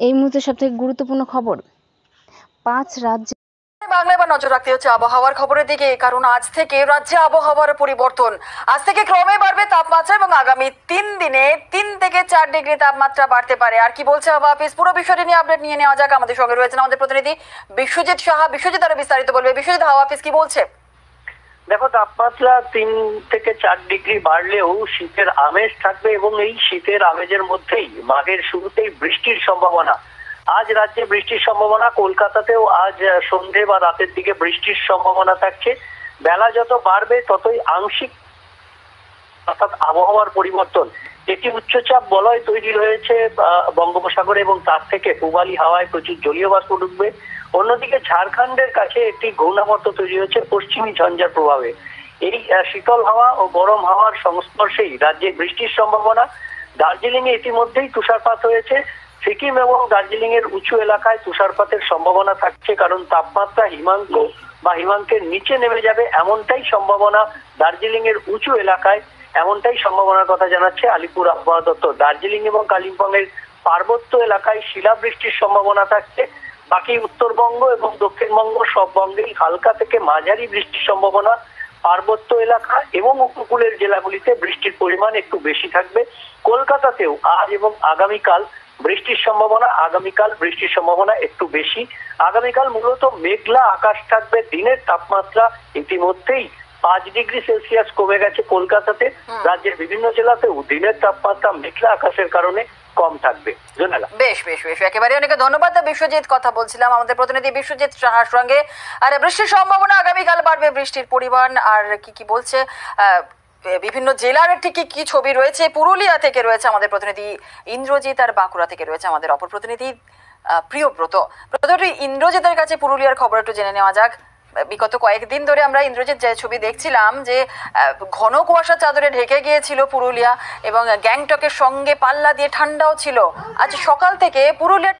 এই মুহূর্তে সবথেকে গুরুত্বপূর্ণ খবর, 5 রাজ্যে বাংলায় বা নজর রাখতে হচ্ছে আবহাওয়ার খবরের দিকে, কারণ আজ থেকে রাজ্যে আবহাওয়ার পরিবর্তন। আজ থেকে ক্রমে বাড়বে তাপমাত্রা এবং আগামী 3 দিনে 3 থেকে 4 ডিগ্রি তাপমাত্রা বাড়তে পারে। আর কি বলছে আবহাওয়া অফিস, পুরো বিষয়টি নিয়ে আপডেট নিয়ে নেওয়া যাক। আমাদের সঙ্গে রয়েছেন আমাদের প্রতিনিধি বিশ্বজিৎ সাহা। বিশ্বজিৎ আরো বিস্তারিত বলবে। বিশ্বজিৎ, হাওয়া অফিস কি বলছে? দেখো, তাপমাত্রা 3 থেকে 4 ডিগ্রি বাড়লেও শীতের আমেজ থাকবে এবং এই শীতের আমেজের মধ্যেই মাঘের শুরুতেই বৃষ্টির সম্ভাবনা। আজ রাজ্যে বৃষ্টির সম্ভাবনা, কলকাতাতেও আজ সন্ধে বা রাতের দিকে বৃষ্টির সম্ভাবনা থাকছে। বেলা যত বাড়বে ততই আংশিক অর্থাৎ আবহাওয়ার পরিবর্তন। একটি উচ্চচাপ বলয় তৈরি হয়েছে বঙ্গোপসাগরে এবং তার থেকে পূবালি হাওয়ায় প্রচুর জলীয় বাষ্প ঢুকবে। অন্যদিকে ঝাড়খণ্ডের কাছে একটি ঘূর্ণাবর্ত তৈরি হয়েছে পশ্চিমী ঝঞ্ঝার প্রভাবে। এই শীতল হাওয়া ও গরম হাওয়ার সংস্পর্শেই রাজ্যে বৃষ্টির সম্ভাবনা। দার্জিলিং এ ইতিমধ্যেই তুষারপাত হয়েছে। সিকিম এবং দার্জিলিং এর উঁচু এলাকায় তুষারপাতের সম্ভাবনা থাকছে, কারণ তাপমাত্রা হিমাঙ্কের নিচে নেমে যাবে এমনটাই সম্ভাবনা। দার্জিলিং এর উঁচু এলাকায় এমনটাই সম্ভাবনার কথা জানাচ্ছে আলিপুর আবহাওয়া দপ্তর। দার্জিলিং এবং কালিম্পং এর পার্বত্য এলাকায় শিলাবৃষ্টির সম্ভাবনা থাকছে। বাকি উত্তরবঙ্গ এবং দক্ষিণবঙ্গ সব বঙ্গেই হালকা থেকে মাঝারি বৃষ্টির সম্ভাবনা। পার্বত্য এলাকা এবং উপকূলের জেলাগুলিতে বৃষ্টির পরিমাণ একটু বেশি থাকবে। কলকাতাতেও আজ এবং আগামীকাল বৃষ্টির সম্ভাবনা একটু বেশি। আগামীকাল মূলত মেঘলা আকাশ থাকবে। দিনের তাপমাত্রা ইতিমধ্যেই 5 ডিগ্রি সেলসিয়াস কমে গেছে কলকাতাতে। রাজ্যের বিভিন্ন জেলাতেও দিনের তাপমাত্রা মেঘলা আকাশের কারণে কম থাকবে। বেশ বেশ বেশ, একেবারে অনেকে ধন্যবাদ বিশ্বজিৎ। কথা বলছিলাম আমাদের প্রতিনিধি বিশ্বজিৎ সাহার সঙ্গে। আর বৃষ্টির সম্ভাবনা আগামীকাল বাড়বে, বৃষ্টির পরিমাণ আর কি বলছে বিভিন্ন জেলার ঠিক কি ছবি রয়েছে। পুরুলিয়া থেকে রয়েছে আমাদের প্রতিনিধি ইন্দ্রজিৎ, আর বাঁকুড়া থেকে রয়েছে আমাদের অপর প্রতিনিধি প্রিয়ব্রত। ইন্দ্রজিতের কাছে পুরুলিয়ার খবর একটু জেনে নেওয়া যাক। বিগত কয়েকদিন ধরে আমরা ইন্দ্রজিৎ যে ছবি দেখছিলাম যে ঘন কুয়াশা চাদরে ঢেকে গিয়েছিল পুরুলিয়া, এবং গ্যাংটকের সঙ্গে পাল্লা দিয়ে ঠান্ডাও ছিল। আজ সকাল থেকে পুরুলিয়া